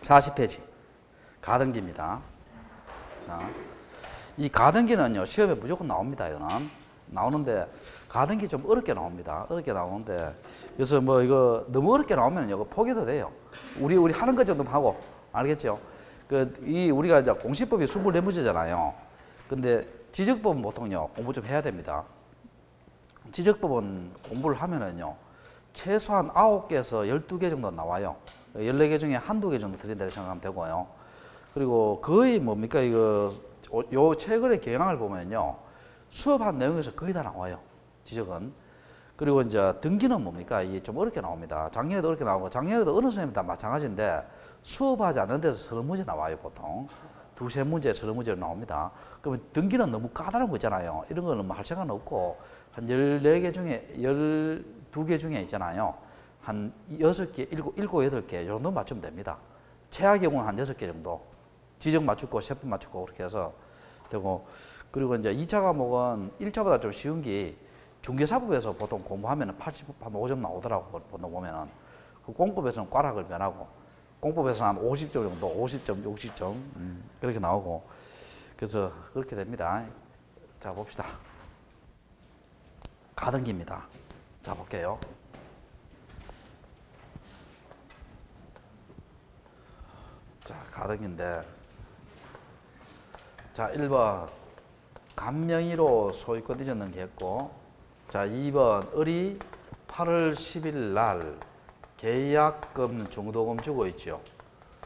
40페이지. 가등기입니다. 자, 이 가등기는요, 시험에 무조건 나옵니다, 이거는. 나오는데, 가등기 좀 어렵게 나옵니다. 어렵게 나오는데, 그래서 뭐 이거 너무 어렵게 나오면 이거 포기도 돼요. 우리 하는 것 정도 하고, 알겠죠? 우리가 이제 공시법이 24문제잖아요. 근데 지적법은 보통요, 공부 좀 해야 됩니다. 지적법은 공부를 하면은요, 최소한 9개에서 12개 정도 나와요. 14개 중에 한두 개 정도 드린다고 생각하면 되고요. 그리고 거의 뭡니까, 요 최근의 경향을 보면요, 수업한 내용에서 거의 다 나와요. 지적은. 그리고 이제 등기는 뭡니까, 이게 좀 어렵게 나옵니다. 작년에도 어렵게 나오고, 작년에도 어느 선생님 다 마찬가지인데, 수업하지 않는 데서 서른 문제 나와요, 보통. 두세 문제, 서른 문제로 나옵니다. 그러면 등기는 너무 까다로운 거 있잖아요. 이런 거는 뭐 할 생각은 없고, 한 14개 중에, 12개 중에 있잖아요. 한 6개, 7, 8개, 이 정도 맞추면 됩니다. 최악의 경우는 한 6개 정도. 지적 맞추고, 세법 맞추고, 그렇게 해서 되고, 그리고 이제 2차 과목은 1차보다 좀 쉬운 게, 중개사법에서 보통 공부하면 85점 나오더라고, 보면은. 그 공법에서는 꽈락을 면하고, 공법에서는 한 50점 정도, 50점, 60점, 그렇게 나오고. 그래서 그렇게 됩니다. 자, 봅시다. 가등기입니다. 자, 볼게요. 자, 가등기인데. 자, 1번. 간명의로 소유권 이전 등기했고. 자, 2번. 을이 8월 10일 날 계약금 중도금 주고 있죠.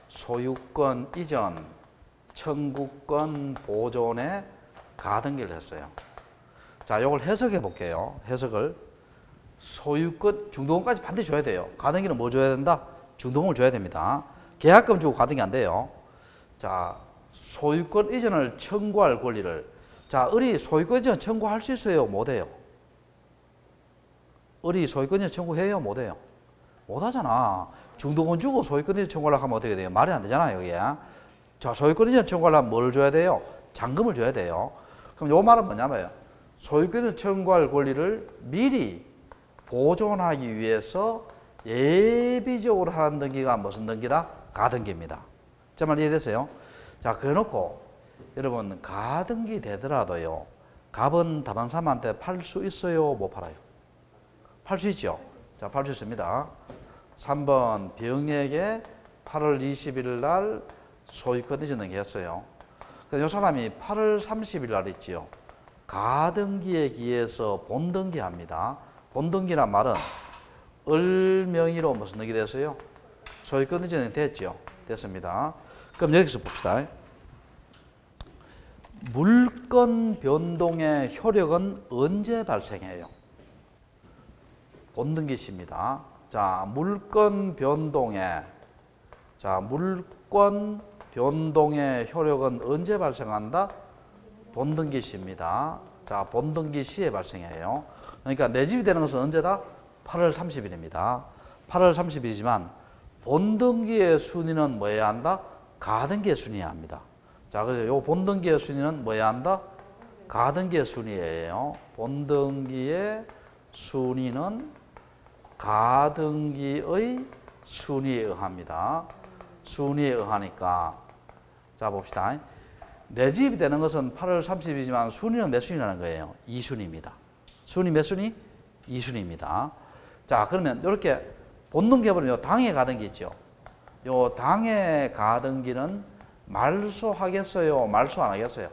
소유권 이전, 청구권 보존에 가등기를 했어요. 자, 이걸 해석해 볼게요. 해석을. 소유권, 중도금까지 반드시 줘야 돼요. 가등기는 뭐 줘야 된다? 중도금을 줘야 됩니다. 계약금 주고 가등기 안 돼요. 자, 소유권 이전을 청구할 권리를. 자, 을이 소유권 이전 청구할 수 있어요? 못 해요? 을이 소유권 이전 청구해요? 못 해요? 못 하잖아. 중도금 주고 소유권 이전 청구하려고 하면 어떻게 돼요? 말이 안 되잖아요, 여기에. 자, 소유권 이전 청구하려면 뭘 줘야 돼요? 잔금을 줘야 돼요. 그럼 요 말은 뭐냐면, 소유권을 청구할 권리를 미리 보존하기 위해서 예비적으로 하는 등기가 무슨 등기다? 가등기입니다. 제 말 이해됐어요? 자, 그래놓고 여러분, 가등기 되더라도요, 갑은 다른 사람한테 팔 수 있어요? 못 팔아요? 팔 수 있죠? 자, 팔 수 있습니다. 3번, 병에게 8월 20일 날 소유권 이전 등기했어요. 이 사람이 8월 30일 날 있지요. 가등기에 기해서 본등기합니다. 본등기란 말은 을 명의로 무슨 등기 됐어요? 소유권 이전이 됐죠. 됐습니다. 그럼 여기서 봅시다. 물권 변동의 효력은 언제 발생해요? 본등기 시입니다. 자, 물권 변동의 효력은 언제 발생한다? 본등기 시입니다. 자, 본등기 시에 발생해요. 그러니까 내 집이 되는 것은 언제다? 8월 30일입니다. 8월 30일이지만 본등기의 순위는 뭐여야 한다? 가등기의 순위여야 합니다. 자, 그래서 요 본등기의 순위는 뭐여야 한다? 가등기의 순위예요. 본등기의 순위는 가등기의 순위에 의합니다. 순위에 의하니까. 자, 봅시다. 내 집이 되는 것은 8월 30일이지만 순위는 몇 순위라는 거예요? 2순위입니다. 순위 몇 순위? 2순위입니다. 자, 그러면 이렇게 본등기해버리면 요 당해 가등기 있죠? 요 당해 가등기는 말소하겠어요? 말소 안 하겠어요?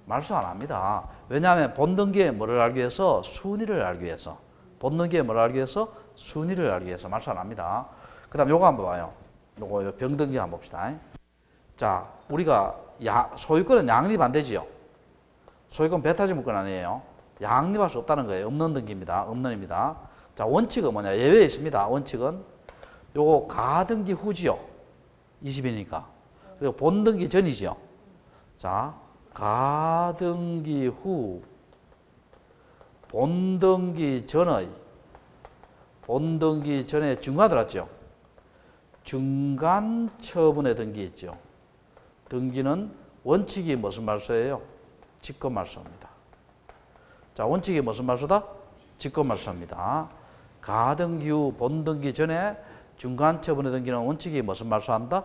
말소 안 합니다. 왜냐하면 본등기에 뭐를 알기 위해서? 순위를 알기 위해서. 본등기에 뭐를 알기 위해서? 순위를 알기 위해서 말소 안 합니다. 그 다음 요거 한번 봐요. 요거 병등기 한번 봅시다. 자, 우리가 소유권은 양립 안 되지요? 소유권 배타지 물권 아니에요? 양립할 수 없다는 거예요. 없는 등기입니다. 없는입니다. 자, 원칙은 뭐냐? 예외에 있습니다. 원칙은 요거 가등기 후지요. 20이니까. 그리고 본등기 전이지요. 자, 가등기 후, 본등기 전에 중간 들었죠. 중간 처분의 등기 있죠. 등기는 원칙이 무슨 말소예요? 직권 말소입니다. 자, 원칙이 무슨 말소다? 직권 말소입니다. 가등기 후 본등기 전에 중간 처분에 등기는 원칙이 무슨 말소한다?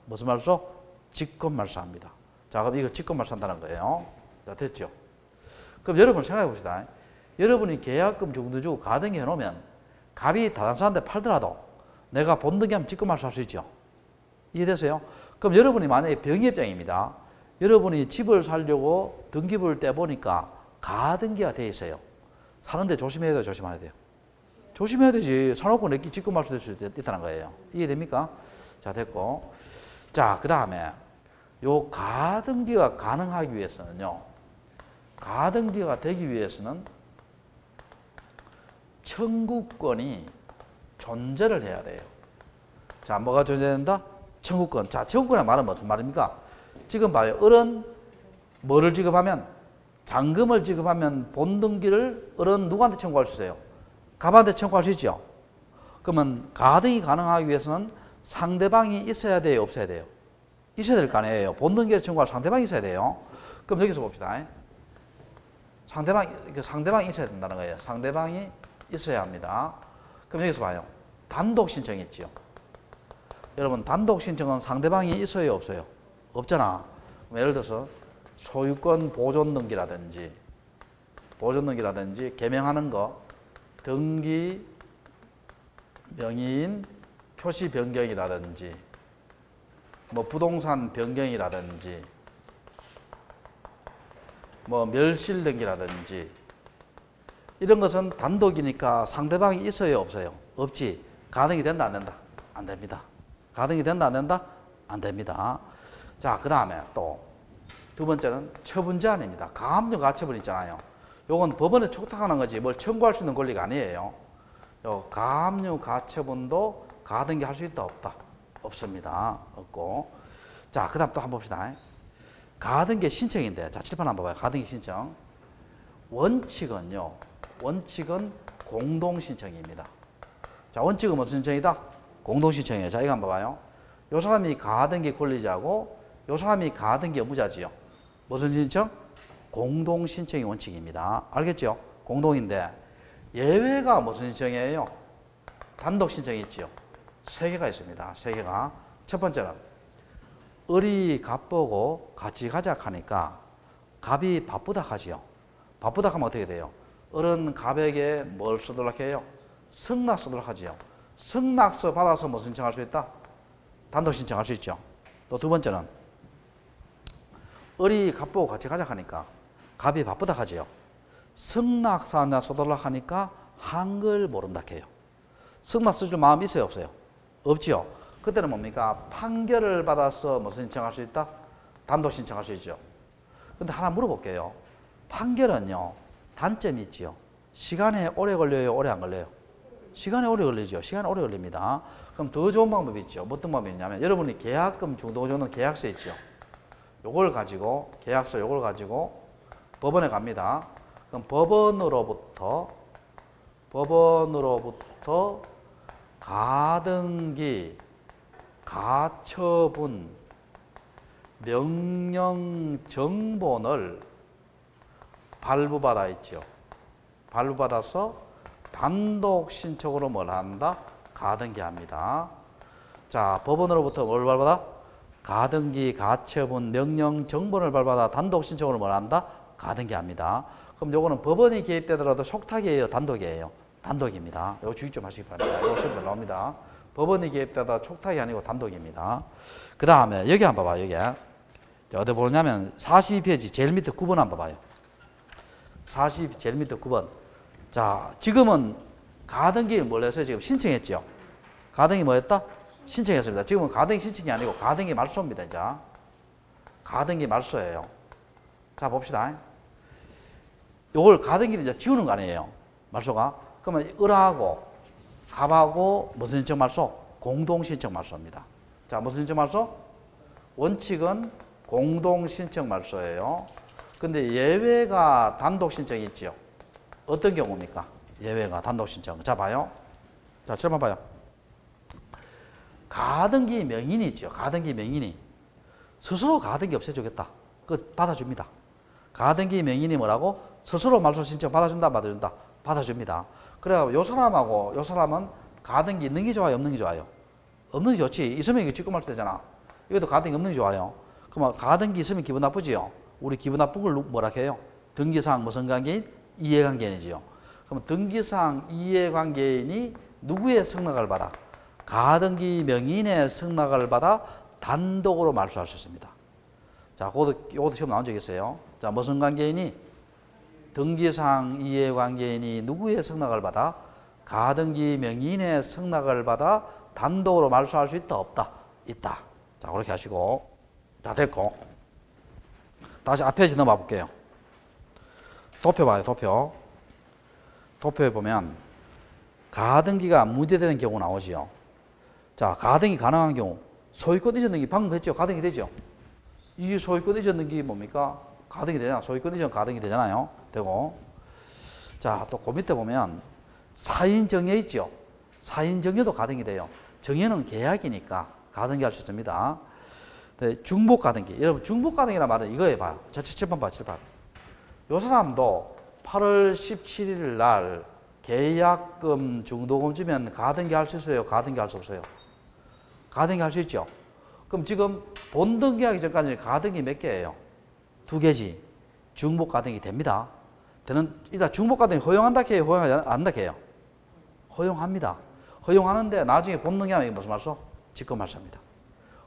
무슨 말소? 직권 말소합니다. 자, 그럼 이거 직권 말소한다는 거예요. 자, 됐죠? 그럼 여러분 생각해 봅시다. 여러분이 계약금 정도 주고 가등기 해놓으면 갑이 다른 사람한테 팔더라도 내가 본등기하면 직권 말소할 수 있죠. 이해되세요? 그럼 여러분이 만약에 병의 입장입니다. 여러분이 집을 살려고 등기부를 떼보니까 가등기가 돼 있어요. 사는데 조심해야 돼요, 조심 안 해야 돼요? 조심해야 되지. 사놓고 내끼 직권 말소될 수 있다는 거예요. 이해됩니까? 자, 됐고. 자, 그 다음에 요 가등기가 가능하기 위해서는요. 가등기가 되기 위해서는 청구권이 존재를 해야 돼요. 자, 뭐가 존재된다? 청구권. 자, 청구권의 말은 무슨 말입니까? 지금 봐요. 어른 뭐를 지급하면? 잔금을 지급하면 본등기를 어른 누구한테 청구할 수 있어요? 갑한테 청구할 수 있죠. 그러면 가등이 가능하기 위해서는 상대방이 있어야 돼요? 없어야 돼요? 있어야 될 거 아니에요. 본등기를 청구할 상대방이 있어야 돼요. 그럼 여기서 봅시다. 상대방이 있어야 된다는 거예요. 상대방이 있어야 합니다. 그럼 여기서 봐요. 단독 신청이 있죠. 여러분, 단독 신청은 상대방이 있어요? 없어요? 없잖아. 예를 들어서 소유권 보존 등기라든지 개명하는 거, 등기 명의인 표시 변경이라든지 뭐 부동산 변경이라든지 뭐 멸실 등기라든지 이런 것은 단독이니까 상대방이 있어요, 없어요? 없지. 가등이 된다, 안 된다? 안 됩니다. 가등이 된다, 안 된다? 안 됩니다. 자, 그 다음에 또 두 번째는 처분 제한입니다. 가압류 가처분 있잖아요. 요건 법원에 촉탁하는 거지 뭘 청구할 수 있는 권리가 아니에요. 요 가압류 가처분도 가등기 할 수 있다, 없다? 없습니다. 없고. 자, 그 다음 또 한번 봅시다. 가등기 신청인데, 자, 칠판 한번 봐봐요. 가등기 신청. 원칙은요, 원칙은 공동신청입니다. 자, 원칙은 무슨 신청이다? 공동신청이에요. 자, 이거 한번 봐봐요. 요 사람이 가등기 권리자고, 요 사람이 가등기 의무자지요. 무슨 신청? 공동신청이 원칙입니다. 알겠죠? 공동인데, 예외가 무슨 신청이에요? 단독 신청이 있죠. 세 개가 있습니다. 세 개가. 첫 번째는, 을이 갑 보고 같이 가자 하니까, 갑이 바쁘다 하지요. 바쁘다 하면 어떻게 돼요? 을은 갑에게 뭘 쓰도록 해요? 승낙 쓰도록 하지요. 승낙서 받아서 뭐 신청할 수 있다? 단독 신청할 수 있죠. 또 두 번째는 을이 갑 보고 같이 가자 하니까 갑이 바쁘다 하지요. 승낙서 하나 써달라 하니까 한글 모른다 해요. 승낙 써줄 마음 있어요, 없어요? 없지요. 그때는 뭡니까? 판결을 받아서 무슨 신청할 수 있다? 단독 신청할 수 있죠. 근데 하나 물어볼게요. 판결은요, 단점이 있지요. 시간에 오래 걸려요, 오래 안 걸려요? 시간에 오래 걸리죠. 시간에 오래 걸립니다. 그럼 더 좋은 방법이 있죠. 어떤 방법이 있냐면, 여러분이 계약금 중도조는 계약서 있죠. 요걸 가지고, 계약서 요걸 가지고 법원에 갑니다. 그럼 법원으로부터 가등기, 가처분, 명령 정본을 발부받아 있죠. 발부받아서 단독 신청으로 뭘 한다? 가등기 합니다. 자, 법원으로부터 뭘 발받아? 가등기, 가처분, 명령 정본을 발받아 단독 신청으로 뭘 한다? 가등기 합니다. 그럼 요거는 법원이 개입되더라도 속탁이에요, 단독이에요? 단독입니다. 요거 주의 좀 하시기 바랍니다. 요거 시험에 나옵니다. 법원이 개입되다 촉탁이 아니고 단독입니다. 그 다음에 여기 한번 봐봐요. 여기 어디 보냐면 42페이지 제일 밑에 9번 한번 봐요. 40 제일 밑에 9번. 자, 지금은 가등기 뭘 했어요? 지금 신청했죠. 가등기 뭐 했다? 신청했습니다. 지금은 가등기 신청이 아니고 가등기 말소입니다. 이제 가등기 말소예요. 자, 봅시다. 요걸 가등기를 이제 지우는 거 아니에요? 말소가. 그러면 을하고 갑하고 무슨 신청 말소? 공동 신청 말소입니다. 자, 무슨 신청 말소? 원칙은 공동 신청 말소예요. 근데 예외가 단독 신청이 있죠. 어떤 경우입니까? 예외가 단독 신청. 자, 봐요. 자, 처음 봐요. 가등기 명인이 있죠. 가등기 명인이 스스로 가등기 없애주겠다. 그거 받아줍니다. 가등기 명인이 뭐라고? 스스로 말소 신청 받아준다, 받아준다? 받아줍니다. 그래서 요 사람하고 요 사람은 가등기 있는 게 좋아요, 없는 게 좋아요? 없는 게 좋지. 있으면 이거 지금 할 때잖아. 이것도 가등기 없는 게 좋아요. 그러면 가등기 있으면 기분 나쁘지요. 우리 기분 나쁜 걸 뭐라 해요? 등기사항 무슨 관계인? 이해관계인이지요. 그럼 등기사항 이해관계인이 누구의 승낙을 받아? 가등기 명인의 승낙을 받아 단독으로 말소할 수 있습니다. 자, 이것도 시험 나온 적 있어요. 자, 무슨 관계인이? 등기사항 이해관계인이 누구의 승낙을 받아? 가등기 명인의 승낙을 받아 단독으로 말소할 수 있다, 없다? 있다. 자, 그렇게 하시고. 자, 됐고. 다시 앞에 넘어가 볼게요. 도표 봐요, 도표. 도표에 보면 가등기가 문제되는 경우 나오지요. 자, 가등기 가능한 경우. 소유권 이전 등기 방금 했죠? 가등기 되죠? 이 소유권 이전 등기 뭡니까? 가등기 되잖아. 소유권 이전 가등기 되잖아요. 되고. 자, 또 그 밑에 보면 사인 정여 있죠? 사인 정여도 가등기 돼요. 정여는 계약이니까 가등기 할 수 있습니다. 네, 중복 가등기. 여러분, 중복 가등기란 말은 이거에 봐요. 자, 7번 봐, 7번. 요 사람도 8월 17일 날 계약금 중도금 주면 가등기 할 수 있어요? 가등기 할 수 없어요? 가등기 할 수 있죠? 그럼 지금 본등기하기 전까지 가등기 몇 개예요? 2개지. 중복 가등기 됩니다. 일단 중복 가등기 허용한다 해요? 허용하지 않는다 해요? 허용합니다. 허용하는데 나중에 본등기하면 무슨 말소? 직권 말소합니다.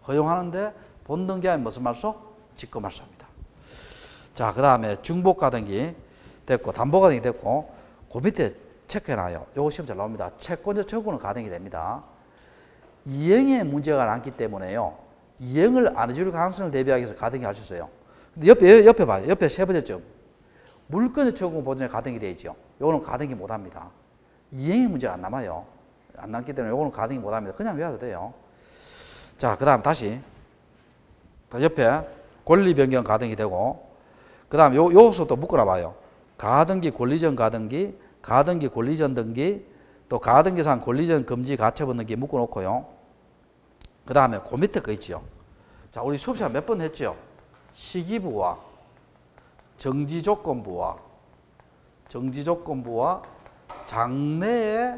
허용하는데 본등기하면 무슨 말소? 직권 말소합니다. 자, 그 다음에 중복 가등기 됐고, 담보 가등기 됐고, 그 밑에 체크해놔요. 요거 시험 잘 나옵니다. 채권자 청구는 가등기 됩니다. 이행에 문제가 많기 때문에요. 이행을 안 해줄 가능성을 대비하기 위해서 가등기 할 수 있어요. 근데 옆에 봐요. 옆에 세 번째 점. 물권자 청구 보전에 가등기 되어 있죠. 요거는 가등기 못 합니다. 이행의 문제가 안 남아요. 안 남기 때문에 요거는 가등기 못 합니다. 그냥 외워도 돼요. 자, 그 다음 다시. 옆에 권리 변경 가등기 되고, 그 다음 요것도 또 묶어놔 봐요. 가등기, 권리전 가등기, 가등기, 권리전 등기, 또 가등기상 권리전 금지 가처분 등기 묶어놓고요. 그 다음에 그 밑에 거 있죠. 자, 우리 수업 시간 몇 번 했죠? 시기부와 정지조건부와 장래에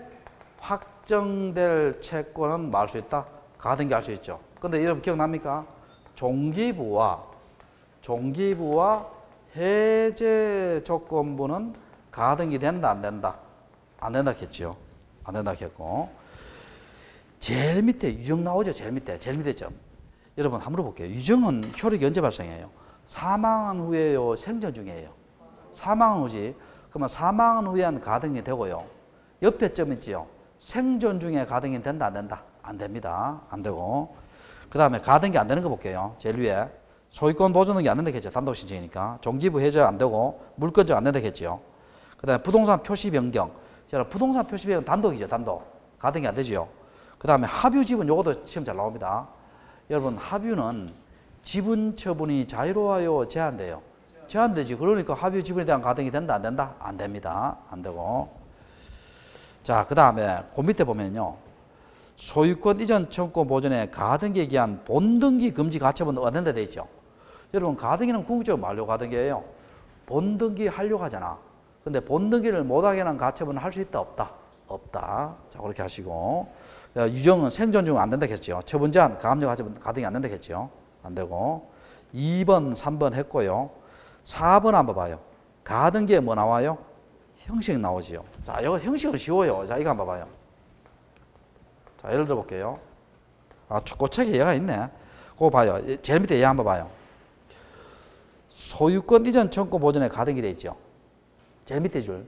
확정될 채권은 말 수 있다. 가등기 할 수 있죠. 근데 여러분 기억납니까? 종기부와 해제 조건부는 가등기 된다, 안 된다? 안 된다 했지요. 안 된다 했고. 제일 밑에 유정 나오죠. 제일 밑에 점. 여러분 한번 물어볼게요. 유정은 효력이 언제 발생해요? 사망한 후에요? 생전 중에요? 사망한 후지. 그러면 사망한 후에는 가등기 되고요. 옆에 점 있지요. 생존 중에 가등기 된다, 안 된다? 안 됩니다. 안 되고. 그 다음에 가등기 안 되는 거 볼게요. 제일 위에. 소유권 보존 등기 안 된다 했죠. 단독 신청이니까. 종기부 해제 안 되고 물권적 안 된다 했죠. 그 다음에 부동산 표시 변경. 부동산 표시 변경 단독이죠. 단독. 가등기 안 되지요. 그 다음에 합유 지분 요것도 시험 잘 나옵니다. 여러분 합유는 지분 처분이 자유로워요? 제한돼요? 제한되지. 그러니까 합유 지분에 대한 가등기 된다, 안 된다? 안 됩니다. 안 되고. 자, 그 다음에 그 밑에 보면요. 소유권 이전 청구 보존에 가등기에 기한 본등기 금지 가처분 안 된다 돼 있죠. 여러분 가등기는 궁극적으로 만료 가등기예요. 본등기 하려고 하잖아. 근데 본등기를 못하게 하는 가처분은 할 수 있다, 없다? 없다. 자, 그렇게 하시고. 유정은 생존 중 안 된다 했죠. 처분 제한, 가압류 가처분 가등기 안 된다 했죠. 안 되고. 2번, 3번 했고요. 4번 한번 봐요. 가등기에 뭐 나와요? 형식 나오지요. 자, 이거 형식은 쉬워요. 자, 이거 한번 봐요. 자, 예를 들어 볼게요. 아, 그 책에 얘가 있네. 그거 봐요. 제일 밑에 얘 한번 봐요. 소유권 이전 청구 보존에 가등기 돼 있죠. 제일 밑에 줄.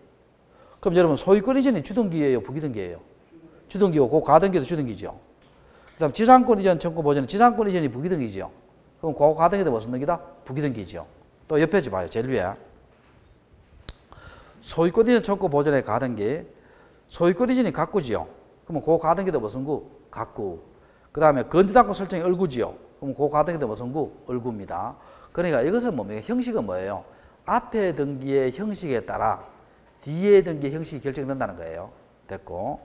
그럼 여러분 소유권 이전이 주등기예요, 부기등기예요? 주등기고 그 가등기도 주등기죠. 그다음 지상권 이전 청구 보존은 지상권 이전이 부기등기죠. 그럼 그 가등기도 무슨 등기다? 부기등기죠. 또 옆에 봐요. 제일 위에. 소유권 이전 청구 보존의 가등기. 소유권 이전이 가꾸지요. 그러면 그 가등기도 무슨 구? 가꾸. 그 다음에 건지당권 설정이 을구지요. 그럼 그 가등기도 무슨 구? 을구입니다. 그러니까 이것은 뭡니까? 형식은 뭐예요? 앞에 등기의 형식에 따라 뒤에 등기의 형식이 결정된다는 거예요. 됐고.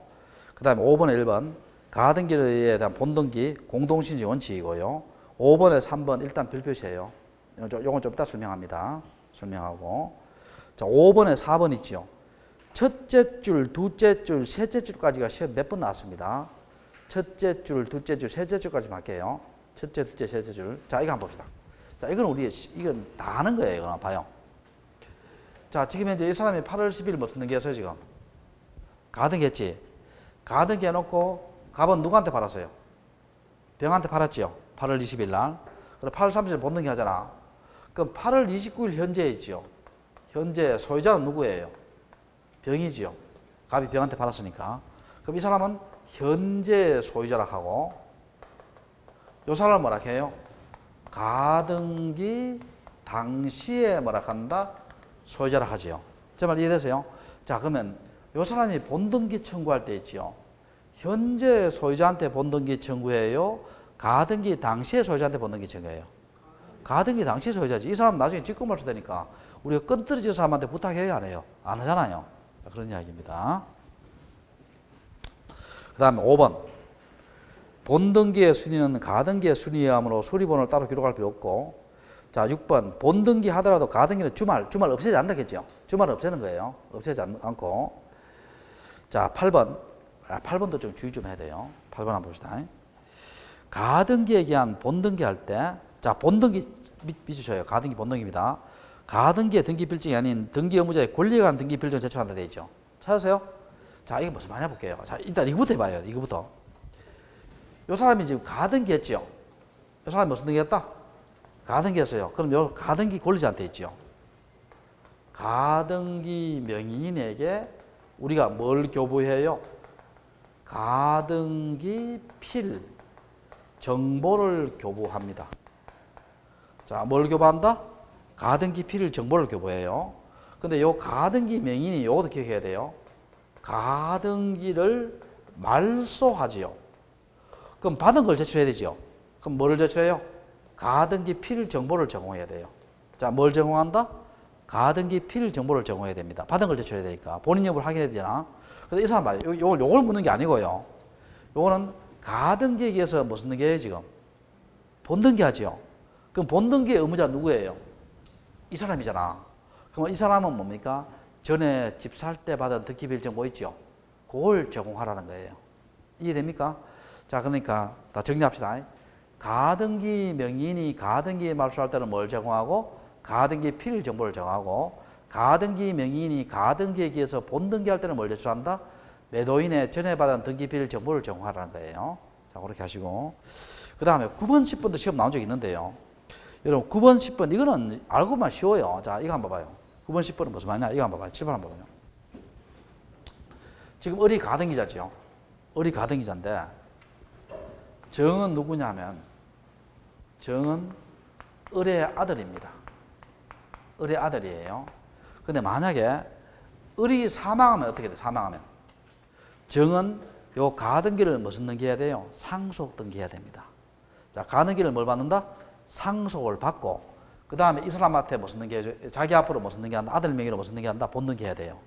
그 다음에 5번에 1번. 가등기에 대한 본등기 공동신지 원칙이고요. 5번에 3번 일단 별표시예요. 요건 좀 이따 설명합니다. 설명하고. 자, 5번에 4번 있죠. 첫째 줄, 둘째 줄, 셋째 줄까지가 시험 몇 번 나왔습니다. 첫째 줄, 둘째 줄, 셋째 줄까지 할게요. 첫째, 둘째, 셋째 줄. 자, 이거 한번 봅시다. 자, 이건 이건 다 아는 거예요. 이거는 봐요. 자, 지금 현재 이 사람이 8월 10일 뭐 쓰는 게 했어요, 지금? 가등기 했지? 가등기 해놓고 값은 누구한테 팔았어요? 병한테 팔았지요? 8월 20일 날. 그럼 8월 30일 본등기 하잖아. 그럼 8월 29일 현재에 있지요? 현재 소유자는 누구예요? 병이지요? 값이 병한테 팔았으니까. 그럼 이 사람은 현재 소유자라 하고, 이 사람은 뭐라 해요? 가등기 당시에 뭐라 한다? 소유자라 하지요. 제 말 이해되세요? 자, 그러면 이 사람이 본등기 청구할 때 있지요. 현재 소유자한테 본등기 청구해요? 가등기 당시에 소유자한테 본등기 청구해요? 가등기 당시 소유자지. 이 사람 나중에 직권말소 되니까 우리가 끈떨어진 사람한테 부탁해야 안 해요? 안 하잖아요. 그런 이야기입니다. 그 다음에 5번. 본등기의 순위는 가등기의 순위에 하므로 수리번호를 따로 기록할 필요 없고, 자, 6번. 본등기 하더라도 가등기는 주말 없애지 않다겠죠? 주말 없애는 거예요. 없애지 않고. 자, 8번. 8번도 좀 주의 좀 해야 돼요. 8번 한번 봅시다. 가등기에 기한 본등기 할 때, 자, 본등기 빚으셔요. 가등기 본등기입니다. 가등기의 등기 필증이 아닌 등기 의무자의 권리에 관한 등기 필증을 제출한다 되어 있죠. 찾으세요? 자, 이게 무슨 말이냐 볼게요. 자, 일단 이거부터 해봐요. 이거부터. 요 사람이 지금 가등기 했죠. 요 사람이 무슨 등기 했다? 가등기 했어요. 그럼 요 가등기 권리자한테 있죠. 가등기 명의인에게 우리가 뭘 교부해요? 가등기 필 정보를 교부합니다. 자, 뭘 교부한다? 가등기 필 정보를 교부해요. 근데 요 가등기 명의인이 요것도 기억해야 돼요. 가등기를 말소하지요. 그럼 받은 걸 제출해야 되죠. 그럼 뭐를 제출해요? 가등기 필 정보를 제공해야 돼요. 자, 뭘 제공한다? 가등기 필 정보를 제공해야 됩니다. 받은 걸 제출해야 되니까. 본인 여부를 확인해야 되잖아. 그래서 이 사람 봐요. 요걸 묻는 게 아니고요. 요거는 가등기에 의해서 무슨 등기예요, 지금? 본등기 하지요. 그럼 본등기의 의무자 누구예요? 이 사람이잖아. 그럼 이 사람은 뭡니까? 전에 집 살 때 받은 등기필 정보 있죠? 그걸 제공하라는 거예요. 이해됩니까? 자, 그러니까 다 정리합시다. 가등기 명의인이 가등기에 말소할 때는 뭘 제공하고? 가등기 필 정보를 제공하고, 가등기 명의인이 가등기에 의해서 본등기할 때는 뭘 제출한다? 매도인의 전에 받은 등기필 정보를 제공하라는 거예요. 자, 그렇게 하시고. 그 다음에 9번, 10번도 시험 나온 적이 있는데요. 여러분, 9번, 10번, 이거는 알고만 쉬워요. 자, 이거 한번 봐봐요. 9번, 10번은 무슨 말이냐? 이거 한번 봐봐요. 7번 한번 봐봐요. 지금 을이 가등기자죠. 을이 가등기자인데, 정은 누구냐 하면, 정은 을의 아들입니다. 을의 아들이에요. 근데 만약에 을이 사망하면 어떻게 돼? 사망하면. 정은 요 가등기를 무슨 등기해야 돼요? 상속 등기해야 됩니다. 자, 가등기를 뭘 받는다? 상속을 받고, 그 다음에 이 사람한테 무슨 등기해줘? 자기 앞으로 무슨 등기한다? 아들 명의로 무슨 등기한다? 본등기해야 돼요.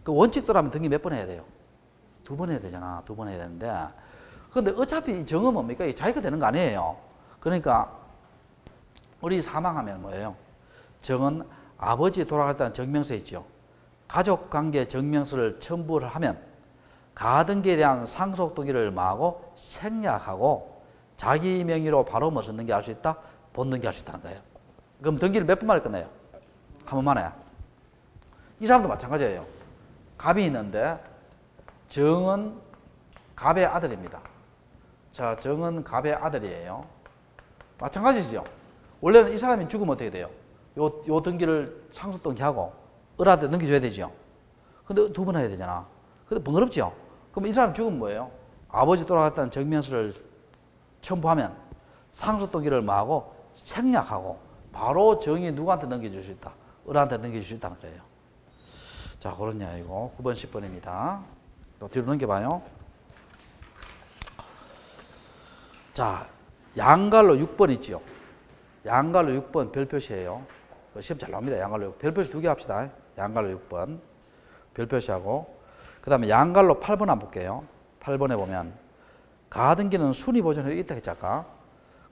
그 원칙대로 하면 등기 몇 번 해야 돼요? 2번 해야 되잖아. 2번 해야 되는데. 근데 어차피 이 정은 뭡니까? 자기가 되는 거 아니에요. 그러니까 우리 사망하면 뭐예요? 정은 아버지 돌아갈 때는 정명서 있죠. 가족관계 정명서를 첨부를 하면 가등기에 대한 상속 등기를 뭐하고? 생략하고 자기 명의로 바로 무슨 등기 할 수 있다? 본등기 할 수 있다는 거예요. 그럼 등기를 몇 번 만에 끝내요? 한 번 만에. 이 사람도 마찬가지예요. 갑이 있는데 정은 갑의 아들입니다. 자, 정은 갑의 아들이에요. 마찬가지죠. 원래는 이 사람이 죽으면 어떻게 돼요? 요 등기를 상속 등기하고 을한테 넘겨줘야 되죠. 근데 2번 해야 되잖아. 근데 번거롭죠. 그럼 이 사람 죽으면 뭐예요? 아버지 돌아갔다는 정명서를 첨부하면 상속 등기를 뭐하고? 생략하고 바로 정이 누구한테 넘겨줄 수 있다? 을한테 넘겨줄 수 있다는 거예요. 자, 그런 이야기고 9번, 10번입니다. 또 뒤로 넘겨봐요. 자, 양갈로 6번 있죠. 양갈로 6번 별표시예요. 시험 잘 나옵니다. 양갈로 6번. 별표시 2개 합시다. 양갈로 6번 별표시하고, 그 다음에 양갈로 8번 한번 볼게요. 8번에 보면 가등기는 순위 보존이 있다 했지 아까.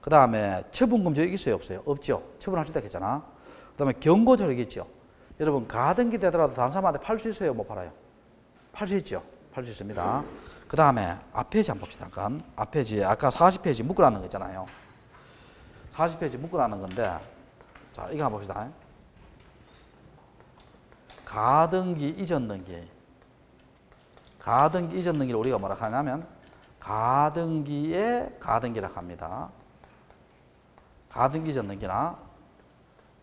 그 다음에 처분금지 있어요 없어요? 없죠. 처분할 수 있다 했잖아. 그 다음에 경고조력이 있죠. 여러분, 가등기 되더라도 다른 사람한테 팔 수 있어요 못 팔아요? 팔 수 있죠. 팔 수 있습니다. 그 다음에 앞 페이지 한번 봅시다. 잠깐. 앞 페이지, 아까 40페이지 묶으라는 거 있잖아요. 40페이지 묶으라는 건데, 자, 이거 한번 봅시다. 가등기 이전 등기. 가등기 이전 등기를 우리가 뭐라 하냐면, 가등기의 가등기라고 합니다. 가등기 이전 등기나,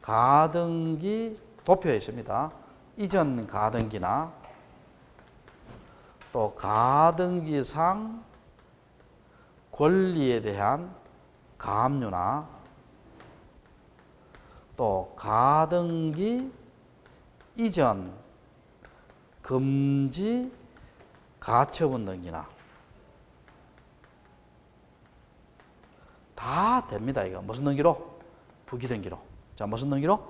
가등기 도표에 있습니다. 이전 가등기나, 또 가등기상 권리에 대한 가압류나, 또 가등기 이전 금지 가처분 등기나 다 됩니다. 이거 무슨 등기로? 부기 등기로. 자, 무슨 등기로?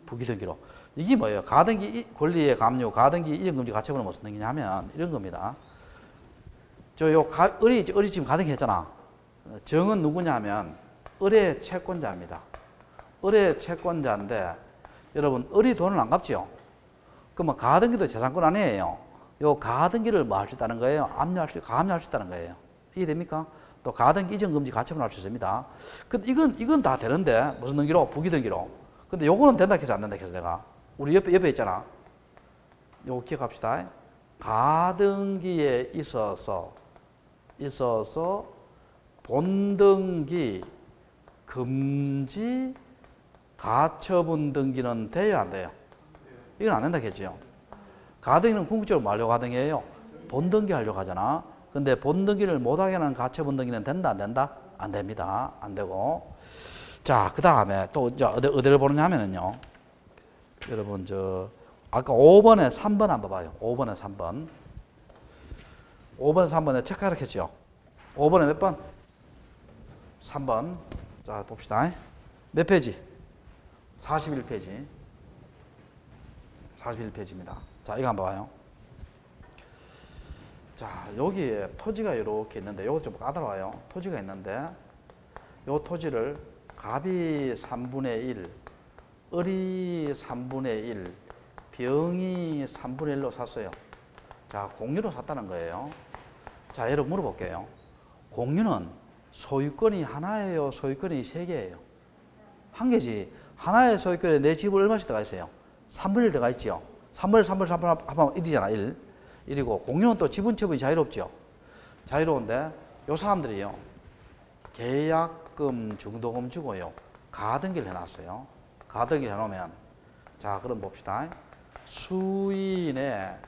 부기 등기로. 이게 뭐예요? 가등기 권리의 가압류, 가등기 이전 금지 가처분은 무슨 등기냐면 이런 겁니다. 을이 지금 가등기 했잖아. 정은 누구냐 하면 을의 채권자입니다. 을의 채권자인데 여러분 을이 돈을 안 갚지요? 그러면 가등기도 재산권 아니에요. 요 가등기를 뭐 할 수 있다는 거예요? 가압류할 수 있다는 거예요. 이해됩니까? 또 가등기 이전 금지 가처분 할 수 있습니다. 근데 이건 다 되는데 무슨 등기로? 부기 등기로. 근데 요거는 된다 해서 안 된다 해서 내가 우리 옆에 있잖아. 요거 기억합시다. 가등기에 있어서 본등기 금지 가처분 등기는 돼요, 안 돼요? 이건 안 된다겠지요. 가등기는 궁극적으로 뭐 하려고 하등이에요? 본등기 하려고 하잖아. 근데 본등기를 못하게 하는 가처분 등기는 된다, 안 된다? 안 됩니다. 안 되고. 자, 그 다음에 또 어디를 보느냐 하면은요. 여러분, 아까 5번에 3번 한번 봐요. 5번에 3번. 5번에 3번에 체크하겠죠. 5번에 몇 번? 3번. 자, 봅시다. 몇 페이지? 41페이지. 41페이지입니다. 자, 이거 한번 봐요. 자, 여기에 토지가 이렇게 있는데, 이거 좀 까다로워요. 토지가 있는데, 이 토지를 갑이 3분의 1, 을이 3분의 1, 병이 3분의 1로 샀어요. 자, 공유로 샀다는 거예요. 자, 여러분 물어볼게요. 공유는 소유권이 하나예요? 소유권이 세 개예요? 한 개지. 하나의 소유권에 내 집을 얼마씩 들어가 있어요? 3분의 1 들어가 있죠. 3분의 1, 3분의 1, 3분의 1 합하면 1이잖아, 1. 1이고, 공유는 또 지분 처분이 자유롭죠. 자유로운데, 요 사람들이요. 계약금, 중도금 주고요. 가등기를 해놨어요. 가등기를 해놓으면, 자, 그럼 봅시다. 수인의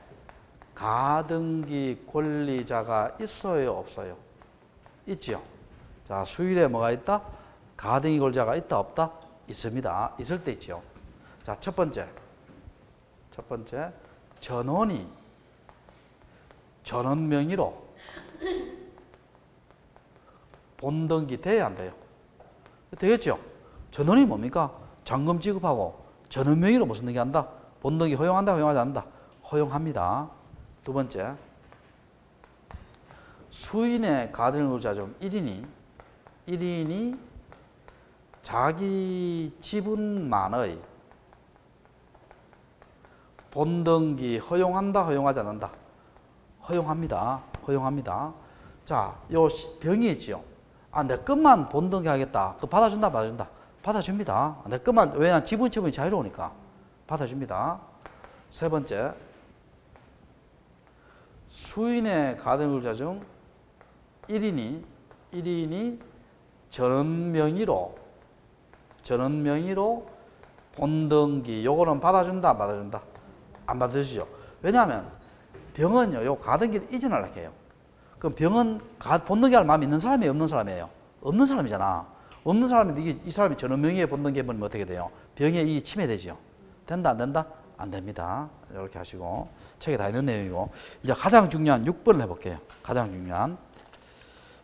가등기 권리자가 있어요, 없어요? 있죠. 자, 수인에 뭐가 있다? 가등기 권리자가 있다, 없다? 있습니다. 있을 때 있죠. 자, 첫 번째, 전원이 전원 명의로 본등기 돼야 안 돼요? 되겠죠? 전원이 뭡니까? 잔금 지급하고 전원 명의로 무슨 등기 한다? 본등기 허용한다, 허용하지 않는다? 허용합니다. 두 번째, 수인의 가등기 권리자 중 1인이 자기 지분만의 본등기 허용한다, 허용하지 않는다? 허용합니다. 허용합니다. 자, 요 병이 있지요. 아, 내 것만 본등기 하겠다. 그 받아준다, 받아준다? 받아줍니다. 내 것만, 왜냐하면 지분 처분이 자유로우니까. 받아줍니다. 세 번째, 수인의 가등기 권리자 중 1인이 전원 명의로 본등기, 요거는 받아준다, 안 받아준다? 안 받아주죠. 왜냐하면 병은요, 요 가등기를 이전하려고 해요. 그럼 병은 본등기 할 마음이 있는 사람이에요, 없는 사람이에요? 없는 사람이잖아. 없는 사람인데 이 사람이 전원 명의의 본등기 해버리면 어떻게 돼요? 병의 이익이 침해되죠. 된다, 안 된다? 안 됩니다. 이렇게 하시고. 책에 다 있는 내용이고. 이제 가장 중요한 6번을 해볼게요. 가장 중요한.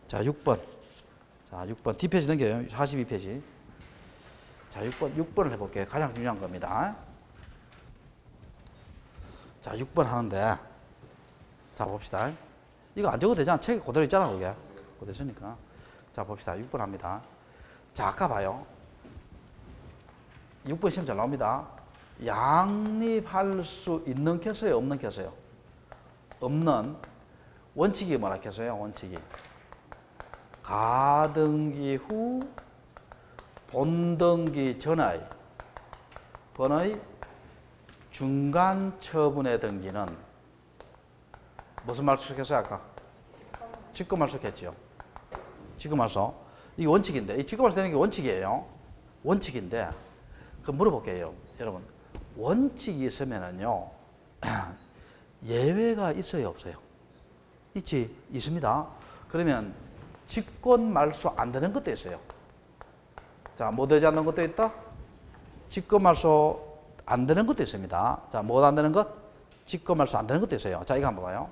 자, 6번. 자, 6번. 뒷페이지 넘겨요. 42페이지. 자, 6번을 해볼게요. 가장 중요한 겁니다. 자, 6번 하는데, 자, 봅시다. 이거 안 적어도 되잖아. 책에 그대로 있잖아, 그게. 그대로 있으니까. 자, 봅시다. 6번 합니다. 자, 아까 봐요. 6번 시험 잘 나옵니다. 양립할 수 있는 캐서요, 없는 캐서요? 없는. 원칙이 뭐라 했어요? 원칙이. 가등기 후 본등기 전의 중간 처분의 등기는 무슨 말속했어요 아까? 직권말속했죠. 직권말속. 이게 원칙인데 이 직권말속 되는 게 원칙이에요. 원칙인데 그 물어볼게요. 여러분 원칙이 있으면은요 예외가 있어요 없어요? 있습니다. 그러면 직권말소 안 되는 것도 있어요. 자, 뭐 되지 않는 것도 있다? 직권말소 안 되는 것도 있습니다. 자, 뭐 안 되는 것? 직권말소 안 되는 것도 있어요. 자, 이거 한번 봐요.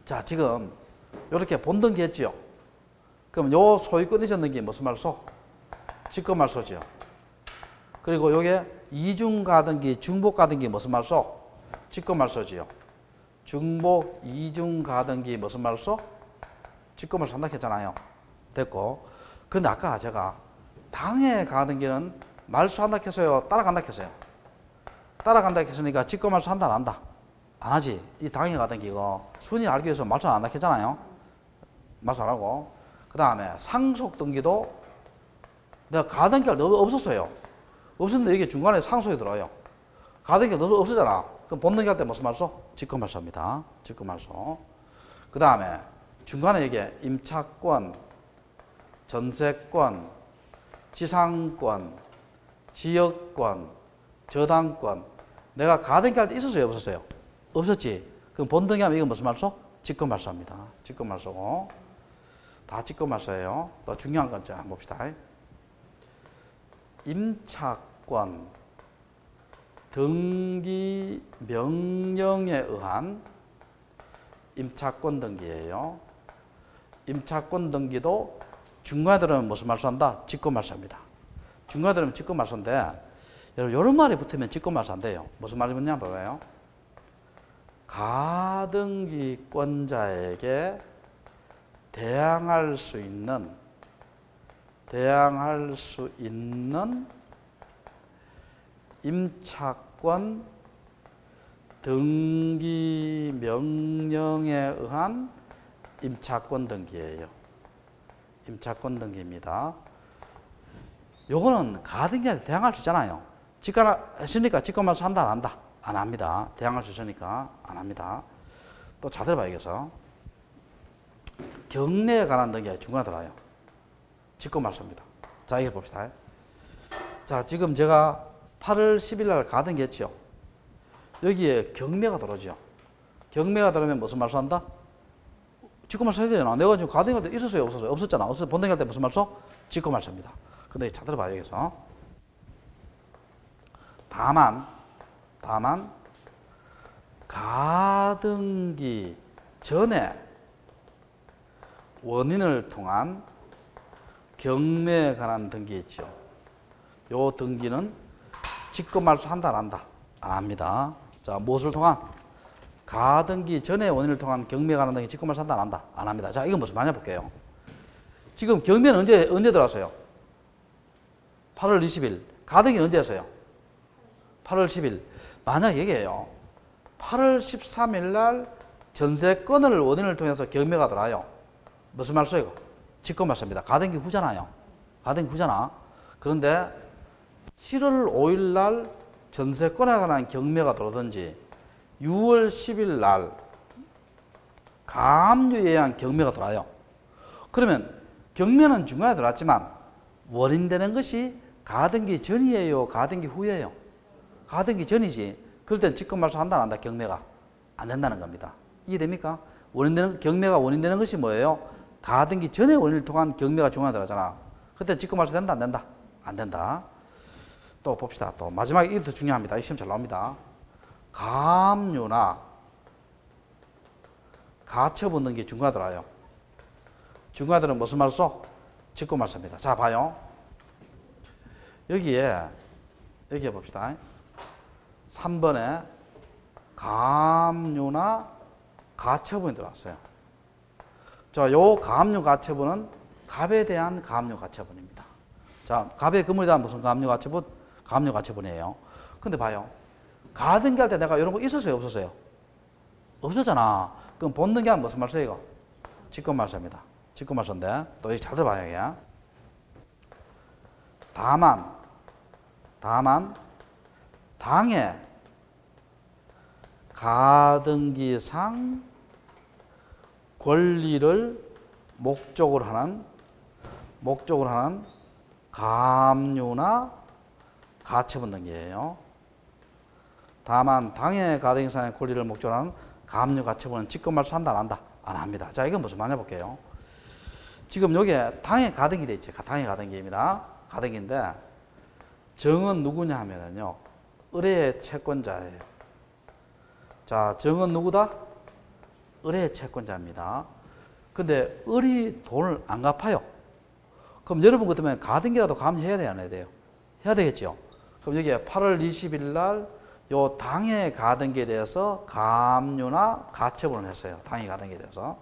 자, 지금 이렇게 본등기 했지요. 그럼 요 소유권 이전 등기 무슨 말소? 직권말소지요. 그리고 요게 이중가등기, 중복가등기 무슨 말소? 직권말소지요. 중복, 이중가등기 무슨 말소? 직권말소 한다 했잖아요. 됐고. 그런데 아까 제가 당해 가등기는 말소한다 했어요? 따라간다 했어요? 따라간다 했으니까 직권말소 한다 안 한다? 안 하지. 이 당해 가등기 이거 순위 알기 위해서 말소 안 한다 했잖아요. 말소 안 하고. 그 다음에 상속등기도 내가 가등기가 없었어요. 없었는데 이게 중간에 상속이 들어요. 가등기가 없었잖아. 그럼 본등기 할 때 무슨 말소? 직권말소입니다. 직권말소. 그 다음에 중간에 이게 임차권, 전세권, 지상권, 지역권, 저당권. 내가 가등기 할 때 있었어요? 없었어요? 없었지. 그럼 본등기 하면 이건 무슨 말소? 직권말소입니다. 직권말소고. 다 직권말소예요. 또 중요한 건 자, 봅시다. 임차권, 등기 명령에 의한 임차권 등기예요. 임차권 등기도 중간에 들어오면 무슨 말소한다? 직권말소입니다. 중간에 들어오면 직권말소인데 여러분 이런 말이 붙으면 직권말소 안 돼요. 무슨 말이 붙냐 봐봐요. 가등기권자에게 대항할 수 있는 임차권 등기 명령에 의한 임차권 등기예요. 임차권 등기입니다. 요거는 가등기한테 대항할 수 있잖아요. 했으니까 직권말소 한다 안 한다? 안 합니다. 대항할 수 있으니까 안 합니다. 또 잘 들어봐야겠어. 경매에 관한 등기가 중간에 들어와요. 직권말소입니다. 자, 이거 봅시다. 자, 지금 제가 8월 10일 날 가등기 했죠. 여기에 경매가 들어오죠. 경매가 들어오면 무슨 말소 한다? 직권말소 해야 되잖아. 내가 지금 가등기 할 때 있었어요? 없었어요? 없었잖아. 없어서 본등기 할 때 무슨 말소? 직권말소입니다. 근데 잘 들어봐요, 여기서. 다만, 가등기 전에 원인을 통한 경매에 관한 등기 있죠. 요 등기는 직권말소 한다 안 한다? 안 합니다. 자, 무엇을 통한? 가등기 전에 원인을 통한 경매에 관한 등기 직권말소 한다 안 한다? 안 합니다. 자, 이건 무슨 말이냐 볼게요. 지금 경매는 언제 들어왔어요? 8월 20일. 가등기는 언제 했어요? 8월 10일. 만약 얘기해요. 8월 13일 날 전세권을 원인을 통해서 경매가 들어와요. 무슨 말소예요? 직권말소입니다. 가등기 후잖아요. 가등기 후잖아. 그런데 7월 5일 날 전세권에 관한 경매가 들어오든지 6월 10일 날 가압류에 의한 경매가 들어와요. 그러면 경매는 중간에 들어왔지만 원인되는 것이 가등기 전이에요? 가등기 후예요? 가등기 전이지. 그럴 땐 직권말소 한다 안 한다? 경매가 안 된다는 겁니다. 이해됩니까? 경매가 원인되는 것이 뭐예요? 가등기 전에 원인을 통한 경매가 중간에 들어가잖아. 그때 직권말소 된다 안 된다? 안 된다. 또 봅시다. 또 마지막에 이것도 중요합니다. 이 시험 잘 나옵니다. 가압류나 가처분 등기 중간에 들어와요. 중간에 들어오면 무슨 말소? 직권말소입니다. 자, 봐요. 여기에 봅시다. 3번에 가압류나 가처분이 들어왔어요. 자, 요 가압류 가처분은 갑에 대한 가압류 가처분입니다. 자, 갑의 금물에 대한 무슨 가압류 가처분? 가압류 가처분이에요. 근데 봐요. 가등기 할 때 내가 이런 거 있었어요? 없었어요? 없었잖아. 그럼 본등기한 무슨 말소예요, 이거? 직권말소입니다. 직권말소인데, 또 이거 잘 들어봐요, 이게. 다만, 당의 가등기상 권리를 목적으로 하는 가압류나 가처분 등기예요. 다만 당의 가등기상의 권리를 목적으로 하는 가압류 가처분은 직권말소 한다 안 한다? 안 합니다. 자, 이건 무슨 말이냐 볼게요. 지금 여기에 당의 가등기 돼 있죠. 당의 가등기입니다. 가등기인데 정은 누구냐 하면은요, 의뢰의 채권자예요. 자, 정은 누구다? 의뢰의 채권자입니다. 근데 을이 돈을 안 갚아요. 그럼 여러분 같으면 가등기라도 감해야 돼요, 안 해야 돼요? 해야 되겠죠. 그럼 여기에 8월 20일 날 요 당의 가등기에 대해서 가압류나 가처분을 했어요. 당의 가등기에 대해서.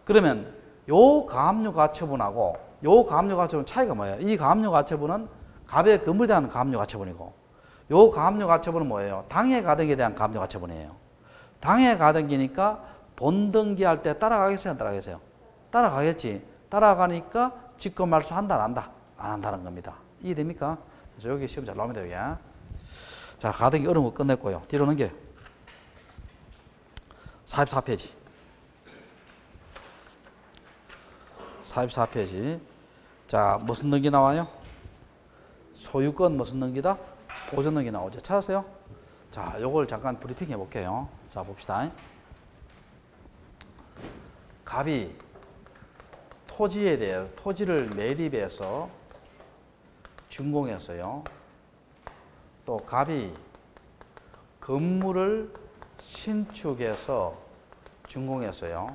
그러면 요 가압류 가처분하고 요 가압류 가처분 차이가 뭐예요? 이 가압류 가처분은 갑의 건물에 대한 가압류 가처분이고, 요 가압류 가처분은 뭐예요? 당의 가등기에 대한 가압류 가처분이에요. 당의 가등기니까 본등기할 때 따라가겠어요, 안 따라가겠어요? 따라가겠지. 따라가니까 직권말소 한다, 안 한다? 안 한다는 겁니다. 이해됩니까? 그래서 여기 시험 잘 나옵니다, 여기. 자, 가등기 어려운 거 끝냈고요. 뒤로 넘겨요. 44페이지. 44페이지. 자, 무슨 등기 나와요? 소유권 무슨 등기다? 보존 등기 나오죠. 찾았어요? 자, 요걸 잠깐 브리핑 해볼게요. 자, 봅시다. 갑이 토지에 대해서, 토지를 매립해서 준공했어요. 또 갑이 건물을 신축해서 준공했어요.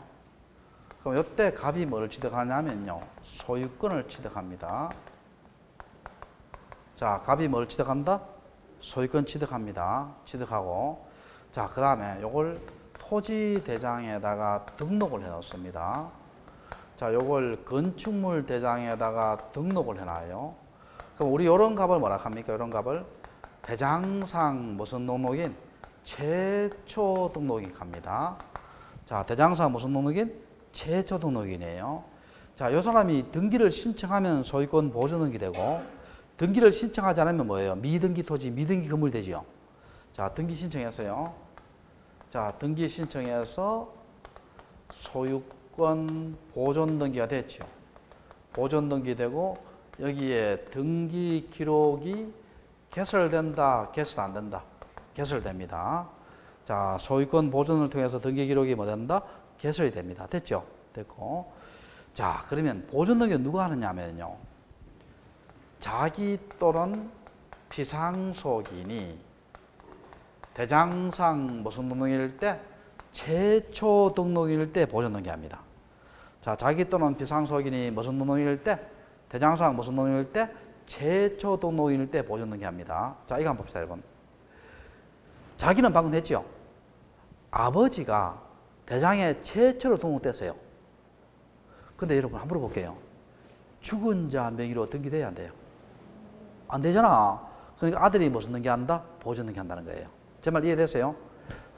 그럼 이때 갑이 뭐를 취득하냐면요, 소유권을 취득합니다. 자, 갑이 뭘 취득한다? 소유권 취득합니다. 취득하고, 자, 그 다음에 요걸 토지대장에다가 등록을 해 놓습니다. 자, 요걸 건축물 대장에다가 등록을 해놔요. 그럼 우리 요런 갑을 뭐라 합니까? 요런 갑을 대장상 무슨 등록인? 최초 등록인 갑니다. 자, 대장상 무슨 등록인? 최초 등록인이에요. 자, 요 사람이 등기를 신청하면 소유권 보존 등기 되고, 등기를 신청하지 않으면 뭐예요? 미등기 토지, 미등기 건물이 되지요. 자, 등기 신청했어요. 자, 등기 신청해서 소유권 보존 등기가 됐죠. 보존 등기 되고, 여기에 등기 기록이 개설된다, 개설 안 된다? 개설됩니다. 자, 소유권 보존을 통해서 등기 기록이 뭐 된다? 개설이 됩니다. 됐죠? 됐고. 자, 그러면 보존 등기 누가 하느냐 하면요, 자기 또는 피상속인이 대장상 무슨 등록일 때? 최초 등록일 때 보존 등기합니다. 자, 자기 또는 피상속인이 무슨 등록일 때? 대장상 무슨 등록일 때? 최초 등록일 때 보존 등기합니다. 자, 이거 한번 봅시다, 여러분. 자기는 방금 했죠? 아버지가 대장에 최초로 등록됐어요. 근데 여러분 한번 물어볼게요. 죽은 자 명의로 등기돼야 안 돼요? 안 되잖아. 그러니까 아들이 무슨 등기한다? 보존 등기한다는 거예요. 제 말 이해됐어요?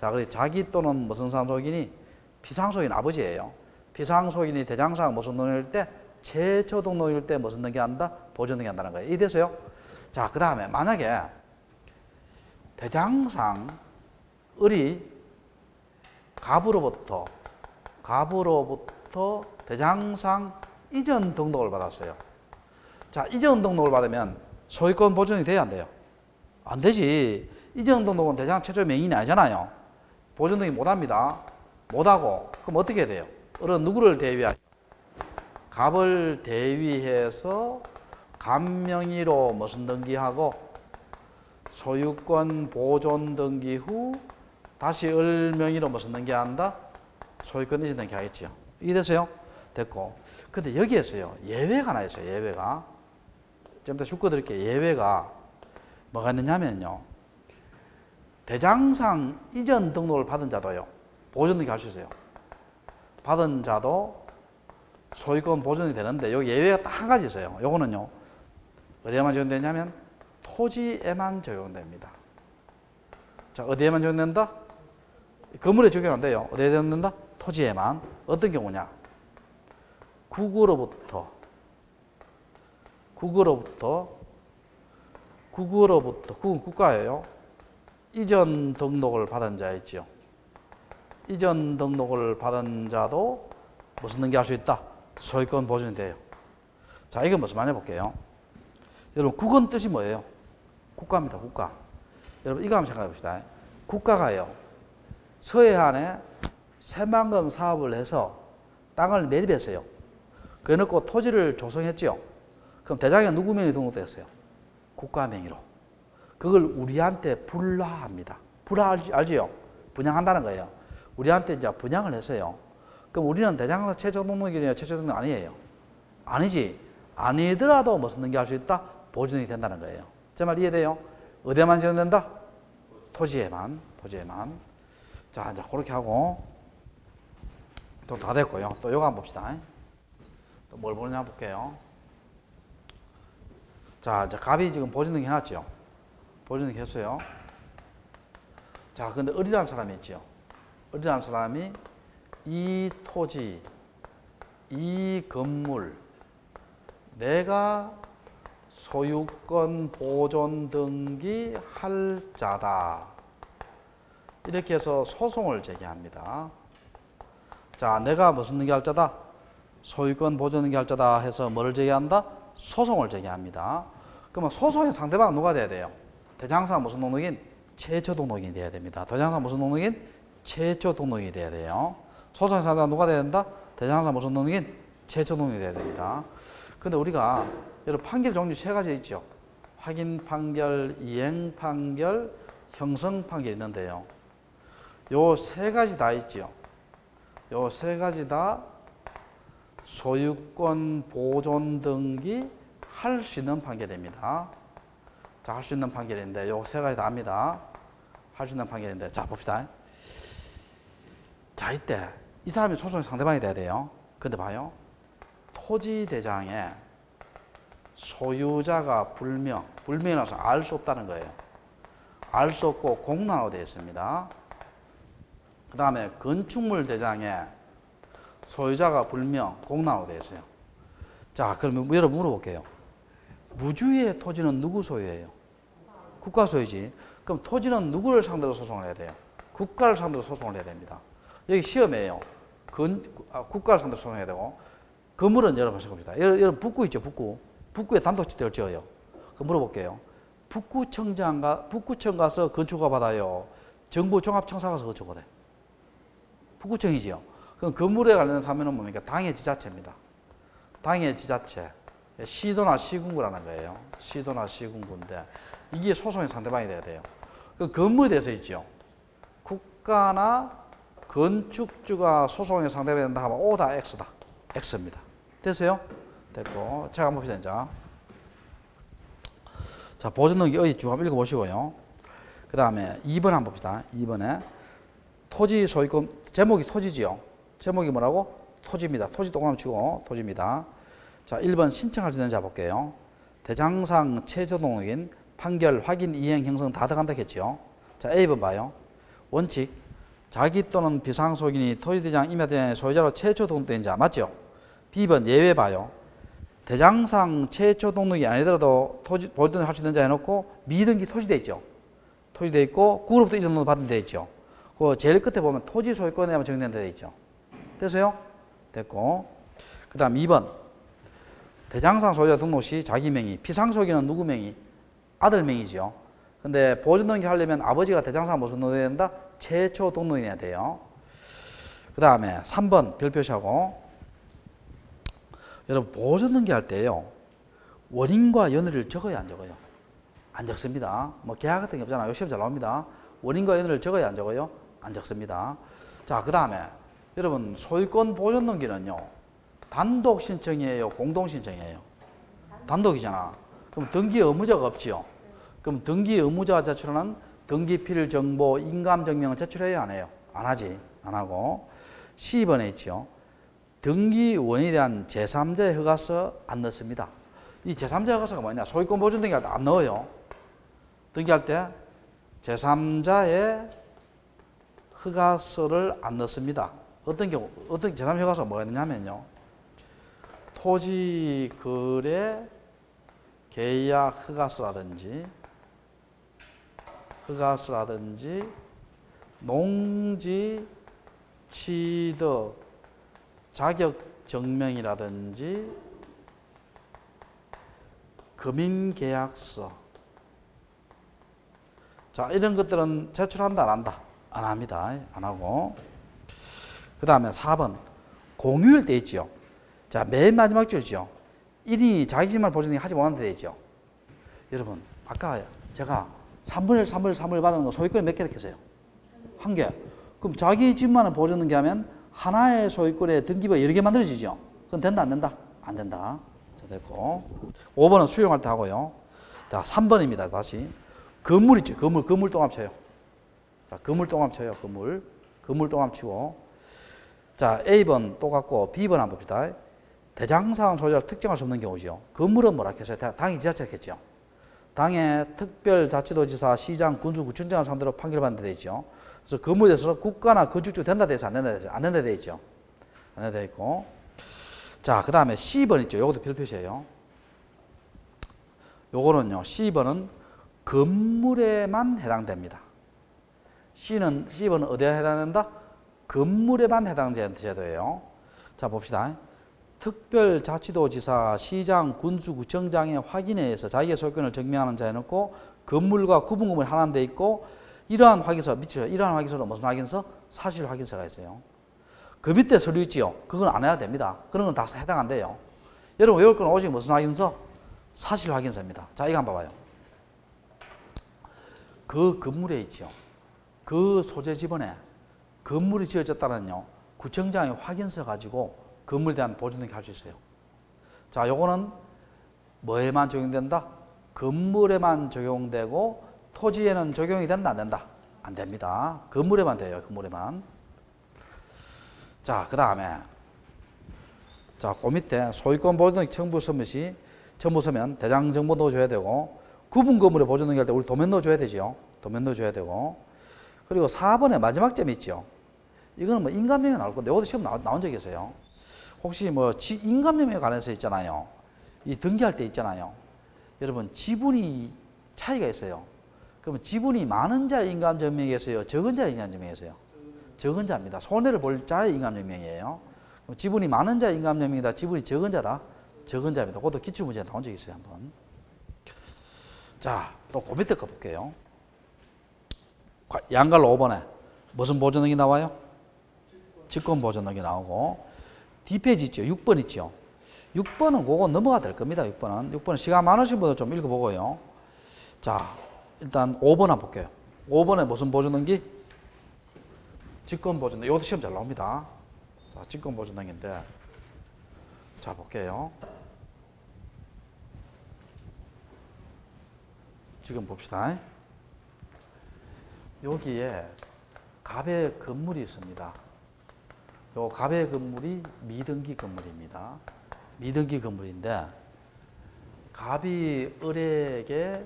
자, 그래 자기 또는 무슨 상속인이 피상속인 아버지예요. 피상속인이 대장상 무슨 등록일 때? 최초 등록일 때 무슨 등기한다? 보존 등기한다는 거예요. 이해됐어요? 자, 그 다음에 만약에 대장상 을이 갑으로부터 대장상 이전 등록을 받았어요. 자, 이전 등록을 받으면 소유권 보존이 돼야 안 돼요? 안 되지. 이전 등록은 대장 최초 명인이 아니잖아요. 보존 등기 못 합니다. 못 하고, 그럼 어떻게 해야 돼요? 을은 누구를 대위하죠? 갑을 대위해서 갑 명의로 무슨 등기하고 소유권 보존 등기 후 다시 을 명의로 무슨 등기한다? 소유권 이전 등기 하겠죠. 이해되세요? 됐고. 근데 여기에서요, 예외가 하나 있어요, 예외가. 좀 이따 줄거 드릴게요. 예외가 뭐가 있느냐면요, 대장상 이전 등록을 받은 자도요, 보존 등기 할 수 있어요. 받은 자도 소유권 보존이 되는데, 여기 예외가 딱 한 가지 있어요. 요거는요, 어디에만 적용되냐면 토지에만 적용됩니다. 자, 어디에만 적용된다? 건물에 적용 안 돼요. 어디에 적용된다? 토지에만. 어떤 경우냐? 국으로부터 국은 국가예요. 이전 등록을 받은 자 있죠. 이전 등록을 받은 자도 무슨 등기할 수 있다? 소유권 보존이 돼요. 자, 이건 무슨 말 해볼게요. 여러분, 국은 뜻이 뭐예요? 국가입니다, 국가. 여러분, 이거 한번 생각해 봅시다. 국가가요, 서해안에 새만금 사업을 해서 땅을 매립했어요. 그래놓고 토지를 조성했죠. 그럼 대장에 누구 명의 등록됐어요? 국가 명의로. 그걸 우리한테 분라합니다. 분라 알지요? 분양한다는 거예요. 우리한테 이제 분양을 했어요. 그럼 우리는 대장사 최초 등록이냐 최초 등록 아니에요? 아니지. 아니더라도 무슨 등기할 수 있다? 보존이 된다는 거예요. 제 말 이해돼요? 어디에만 적용된다? 토지에만. 자, 이제 그렇게 하고 또 다 됐고요. 또 요거 한번 봅시다. 또 뭘 보느냐 볼게요. 자, 이제 갑이 지금 보존 등기 해놨죠. 보존 등기 했어요. 자, 근데 을이라는 사람이 있죠. 을이라는 사람이 이 토지, 이 건물, 내가 소유권 보존 등기 할 자다. 이렇게 해서 소송을 제기합니다. 자, 내가 무슨 등기 할 자다? 소유권 보존 등기 할 자다 해서 뭐를 제기한다? 소송을 제기합니다. 그러면 소송의 상대방은 누가 돼야 돼요? 대장사 무슨 등록인? 최초 등록인이 돼야 됩니다. 대장사 무슨 등록인? 최초 등록이 돼야 돼요. 소송의 상대방은 누가 돼야 된다? 대장사 무슨 등록인? 최초 등록이 돼야 됩니다. 근데 우리가 여러분 판결 종류 세 가지 있죠. 확인 판결, 이행 판결, 형성 판결이 있는데요. 요 세 가지 다 있죠. 요 세 가지 다 소유권 보존 등기 할 수 있는 판결입니다. 자, 할 수 있는 판결인데 요 세 가지 다 합니다. 할 수 있는 판결인데 자, 봅시다. 자, 이때 이 사람이 소송의 상대방이 돼야 돼요. 근데 봐요. 토지 대장에 소유자가 불명이라서 알 수 없다는 거예요. 알 수 없고 공란으로 되어 있습니다. 그 다음에 건축물 대장에 소유자가 불명, 공란으로 되어 있어요. 자, 그러면 여러분 물어볼게요. 무주의 토지는 누구 소유예요? 국가 소유지. 그럼 토지는 누구를 상대로 소송을 해야 돼요? 국가를 상대로 소송을 해야 됩니다. 여기 시험이에요. 국가를 상대로 소송해야 되고, 건물은 여러분 생각합니다. 여러분 북구 있죠, 북구. 북구에 단독주택을 지어요. 그럼 물어볼게요. 북구청 가서 건축허가 받아요? 정부 종합청사 가서 건축허가 돼? 북구청이지요. 그럼 건물에 관련된 사면은 뭡니까? 당해 지자체입니다. 당해 지자체. 시도나 시군구라는 거예요. 시도나 시군구인데 이게 소송의 상대방이 돼야 돼요. 그 건물에 대해서 있죠. 국가나 건축주가 소송의 상대방이 된다 하면 O다 X다. X입니다. 됐어요? 됐고. 제가 한번 봅시다. 자, 보존등기 어디 쭉 한번 읽어보시고요. 그 다음에 2번 한번 봅시다. 2번에 토지 소유권, 제목이 토지지요. 제목이 뭐라고? 토지입니다. 토지 동그라미 치고 토지입니다. 자, 1번 신청할 수 있는 자 볼게요. 대장상 최초 등록인 판결, 확인, 이행, 형성 다 들어간다 했죠. 자, A번 봐요. 원칙, 자기 또는 비상소유인이 토지대장, 임야대장의 소유자로 최초 등록된 자 맞죠? B번 예외 봐요. 대장상 최초 등록이 아니더라도 토지 보존 할 수 있는 자 해놓고 미등기 토지돼 있죠. 토지돼 있고 국으로부터 이전 등록 받은 데 있죠. 그 제일 끝에 보면 토지 소유권에만 정리된 데 있죠. 됐어요? 됐고. 그 다음 2번 대장상 소유자 등록 시 자기 명의, 피상소유인은 누구 명의? 아들 명의죠. 근데 보존 등기 하려면 아버지가 대장상 무슨 등록해야 된다? 최초 등록해야 돼요. 그 다음에 3번 별 표시하고. 여러분 보존 등기 할 때요, 원인과 연의를 적어야 안 적어요? 안 적습니다. 뭐 계약 같은 게 없잖아요. 시험 잘 나옵니다. 원인과 연의를 적어야 안 적어요? 안 적습니다. 자, 그 다음에 여러분 소유권 보존 등기는요, 단독 신청이에요, 공동 신청이에요? 단독이잖아. 그럼 등기 의무자가 없지요. 그럼 등기 의무자가 제출하는 등기필 정보, 인감 증명은 제출해요, 안 해요? 안 하지. 안 하고. C번에 있죠. 등기원에 대한 제3자의 허가서 안 넣습니다. 이 제3자 허가서가 뭐냐? 소유권 보존 등기할 때 안 넣어요. 등기할 때 제3자의 허가서를 안 넣습니다. 어떤 경우, 어떤 제3 허가서가 뭐가 있냐면요. 토지 거래 계약 허가서라든지 농지 취득 자격 증명이라든지 금인계약서. 자, 이런 것들은 제출한다, 안 한다? 안 합니다. 안 하고. 그 다음에 4번. 공휴일 돼 있죠. 자, 맨 마지막 줄이죠. 1인이 자기 집만 보증이 하지 못한다 돼 있죠. 여러분, 아까 제가 3분의 1, 3분의 1, 3분의 1 받는 거 소유권이 몇 개 됐겠어요? 1개. 그럼 자기 집만을 보증 등기하면 하나의 소유권에 등기부가 여러 개 만들어지죠. 그건 된다, 안 된다? 안 된다. 자, 됐고. 5번은 수용할 때 하고요. 자, 3번입니다. 다시. 건물 있죠. 건물 동합 쳐요. 자, 건물 동합 쳐요. 건물 동합 치고. 자, A번 똑같고 B번 한번 봅시다. 대장상 소유자를 특정할 수 없는 경우죠. 건물은 뭐라 했어요? 당이 지자체를 했죠. 당의 특별자치도지사, 시장, 군수, 구청장을 상대로 판결받는 데 되어 있죠. 그래서 건물에 대해서 국가나 건축주 된다 돼 있어, 안 된다 돼 있어? 안 된다 돼 있죠. 안 된다 돼 있고. 자, 그 다음에 C번 있죠. 요것도 별표시예요. 요거는요, C번은 건물에만 해당됩니다. C번은 어디에 해당된다? 건물에만 해당되는 제도예요. 자, 봅시다. 특별자치도지사, 시장, 군수, 구청장의 확인에 의해서 자기의 소유권을 증명하는 자에 놓고 건물과 구분금을 하나 돼 있고 이러한 확인서, 밑에 이러한 확인서는 무슨 확인서? 사실 확인서가 있어요. 그 밑에 서류 있지요. 그건 안 해야 됩니다. 그런 건 다 해당 안 돼요. 여러분 외울 건 오직 무슨 확인서? 사실 확인서입니다. 자, 이거 한번 봐봐요. 그 건물에 있죠. 그 소재 지번에 건물이 지어졌다는요. 구청장의 확인서 가지고 건물에 대한 보증 등기 할 수 있어요. 자, 요거는 뭐에만 적용된다? 건물에만 적용되고 토지에는 적용이 된다, 안 된다? 안 됩니다. 건물에만 돼요. 건물에만. 자, 그 다음에 자, 그 밑에 소유권 보증 등기 청부 서면 시 청부 서면 대장 정보 넣어줘야 되고 구분 건물에 보증 등기할 때 우리 도면 넣어줘야 되죠. 도면 넣어줘야 되고 그리고 4번에 마지막 점이 있죠. 이거는 뭐 인감명에 나올 건데, 이것도 시험 나온 적이 있어요. 혹시 뭐 인감명에 관해서 있잖아요. 이 등기할 때 있잖아요. 여러분, 지분이 차이가 있어요. 그러면 지분이 많은 자의 인감증명이겠어요? 적은 자의 인감증명이겠어요? 적은 자입니다. 손해를 볼 자의 인감증명이에요. 그럼 지분이 많은 자의 인감증명이다. 지분이 적은 자다. 적은 자입니다. 그것도 기출문제에 나온 적이 있어요. 한번. 자, 또 그 밑에 거 볼게요. 양갈로 5번에 무슨 보존등이 나와요? 직권 보존등이 나오고 뒷페이지 있죠. 6번 있죠. 6번은 그거 넘어가 될 겁니다. 6번은 시간 많으신 분들 좀 읽어보고요. 자, 일단 5번 한번 볼게요. 5번에 무슨 보존등기? 직권 보존등기. 이것도 시험 잘 나옵니다. 자, 직권 보존등기인데 자, 볼게요. 지금 봅시다. 여기에 갑의 건물이 있습니다. 요 갑의 건물이 미등기 건물입니다. 미등기 건물인데 갑이 을에게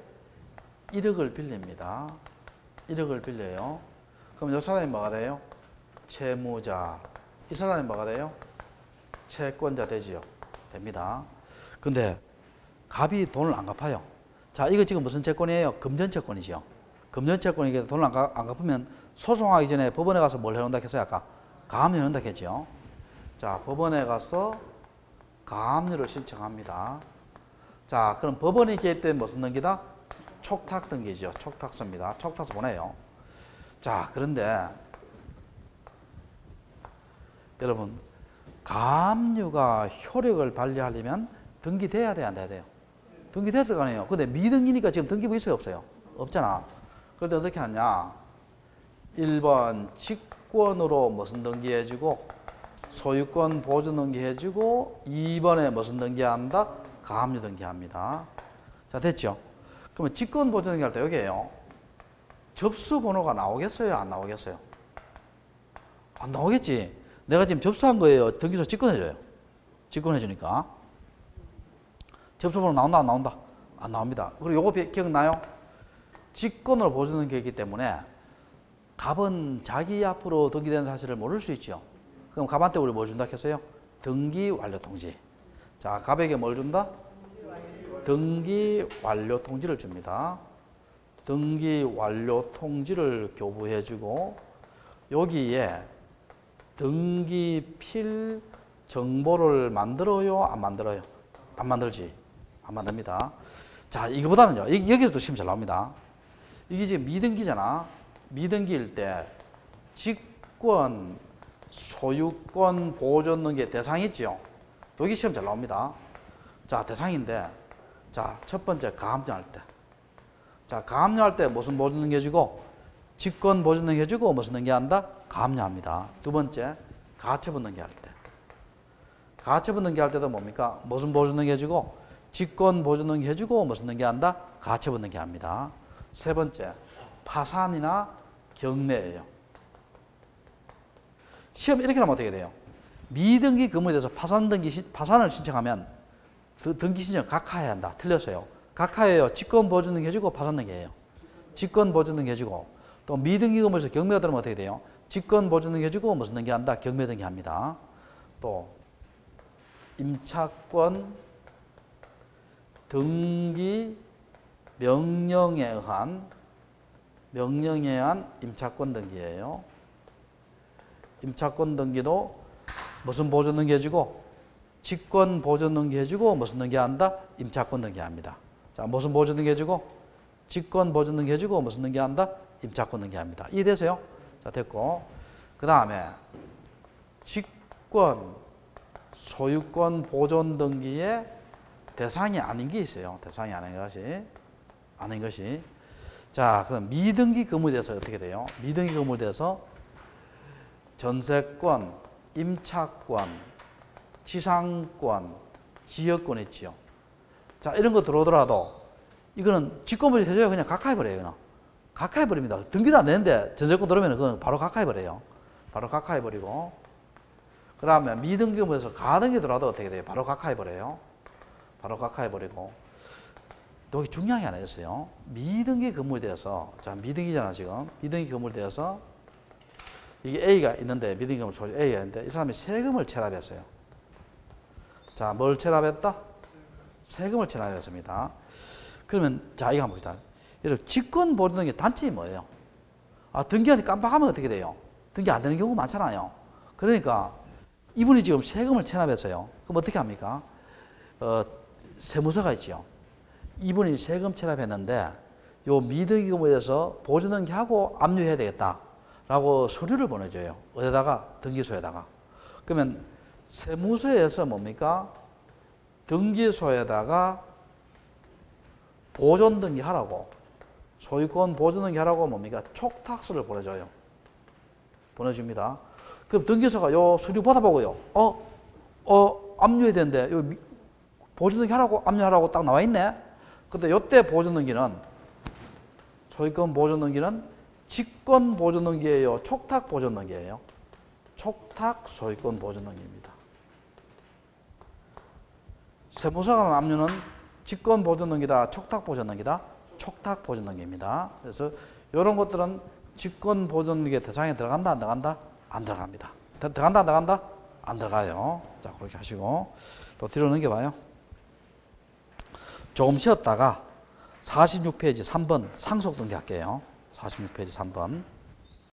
1억을 빌립니다. 1억을 빌려요. 그럼 이 사람이 뭐가 돼요? 채무자. 이 사람이 뭐가 돼요? 채권자 되지요. 됩니다. 근데 갑이 돈을 안 갚아요. 자, 이거 지금 무슨 채권이에요? 금전채권이죠. 금전채권이기 돈을 안 갚으면 소송하기 전에 법원에 가서 뭘 해놓는다 했어요? 아까 가압류 해놓는다 했죠. 자, 법원에 가서 가압류를 신청합니다. 자, 그럼 법원이 개입된 무슨 등기다? 촉탁 등기죠. 촉탁서입니다. 촉탁서 보내요. 자, 그런데 여러분, 가압류가 효력을 발휘하려면 등기돼야 돼야 안 돼야 돼요? 등기돼야 될 거 아니에요. 근데 미등기니까 지금 등기부 있어요, 없어요? 없잖아. 그런데 어떻게 하냐? 1번 직권으로 무슨 등기해주고 소유권 보존 등기해주고 2번에 무슨 등기한다? 가압류 등기합니다. 자, 됐죠? 그러면 직권 보존 등기할 때 여기에요. 접수 번호가 나오겠어요? 안 나오겠어요? 안 나오겠지? 내가 지금 접수한 거예요. 등기소 직권해줘요. 직권해주니까. 접수번호 나온다, 안 나온다? 안 나옵니다. 그리고 요거 기억나요? 직권으로 보존 등기이기 때문에 갑은 자기 앞으로 등기된 사실을 모를 수 있죠. 그럼 갑한테 우리 뭘 준다 했어요? 등기 완료 통지. 자, 갑에게 뭘 준다? 등기 완료 통지를 줍니다. 등기 완료 통지를 교부해주고 여기에 등기필 정보를 만들어요? 안 만들어요? 안 만들지. 안 만듭니다. 자, 이거보다는요. 여기서도 시험 잘 나옵니다. 이게 지금 미등기잖아. 미등기일 때 직권, 소유권 보존 게 대상이 있죠. 여기 시험 잘 나옵니다. 자, 대상인데 자, 첫 번째 가압류할 때. 자, 가압류할 때 무슨 보존 등기해주고 직권 보존 등기해주고 무슨 등기한다? 가압류합니다. 두 번째 가처분 등기할 때. 가처분 등기할 때도 뭡니까? 무슨 보존 등기해주고 직권 보존 등기해주고 무슨 등기한다? 가처분 등기합니다. 세 번째 파산이나 경매예요. 시험 이렇게 나면 어떻게 돼요? 미등기 건물에 대해서 파산을 신청하면 등기 신청 각하해야 한다. 틀렸어요. 각하예요. 직권 보존 등기 해주고 파산 등기예요. 직권 보존 등기 해주고 또 미등기 건물에서 경매가 들어오면 어떻게 돼요? 직권 보존 등기 해주고 무슨 등기 한다? 경매 등기 합니다. 또 임차권 등기 명령에 의한 임차권 등기예요. 임차권 등기도 무슨 보존 등기 해주고 직권 보존 등기 해주고 무슨 등기 한다? 임차권 등기 합니다. 자, 무슨 보존 등기 해주고 직권 보존 등기 해주고 무슨 등기 한다? 임차권 등기 합니다. 이해되세요? 자, 됐고 그 다음에 직권 소유권 보존 등기의 대상이 아닌 게 있어요. 대상이 아닌 것이. 자, 그럼 미등기 건물에 대해서 어떻게 돼요? 미등기 건물에 대해서 전세권, 임차권, 지상권, 지역권 있지요. 자, 이런 거 들어오더라도 이거는 직권보존 해줘야 그냥 각하해버려요. 그냥. 각하해버립니다. 등기도 안 되는데 전세권 들어오면 그건 바로 각하해버려요. 바로 각하해버리고 그 다음에 미등기 건물에서 가등기 들어와도 어떻게 돼요? 바로 각하해버려요. 바로 각하해버리고 여기 중요한 게 하나 있어요. 미등기 건물에 대해서 자, 미등기잖아 지금. 미등기 건물에 대해서 이게 A가 있는데 미등기 건물 소유 A가 있는데 이 사람이 세금을 체납했어요. 자, 뭘 체납했다? 세금을 체납했습니다. 그러면 자, 이거 한번 봅시다. 여러분 직권 보존 등기 단점이 뭐예요? 아, 등기하니 깜빡하면 어떻게 돼요? 등기 안 되는 경우가 많잖아요. 그러니까 이분이 지금 세금을 체납했어요. 그럼 어떻게 합니까? 세무서가 있죠. 이분이 세금 체납했는데 요 미등기 건물에 대해서 보존 등기하고 압류해야 되겠다라고 서류를 보내줘요. 어디다가? 등기소에다가. 그러면 세무서에서 뭡니까? 등기소에다가 보존 등기하라고 소유권 보존 등기하라고 뭡니까? 촉탁서를 보내줘요. 보내줍니다. 그럼 등기소가 요 서류 받아보고요. 압류해야 되는데 요 보존 등기하라고 압류하라고 딱 나와 있네. 근데 요때 보존 등기는 소유권 보존 등기는 직권 보존 등기예요. 촉탁 보존 등기예요. 촉탁 소유권 보존 등기입니다. 세무서가 하는 압류는 직권 보존 등기다, 촉탁 보존 등기다, 촉탁 보존 등기입니다. 그래서 이런 것들은 직권 보존 등기 대상에 들어간다, 안 들어간다? 안 들어갑니다. 들어간다, 안 들어간다? 안 들어가요. 자, 그렇게 하시고 또 뒤로 넘겨봐요. 조금 쉬었다가 46페이지 3번 상속 등기 할게요. 46페이지 3번.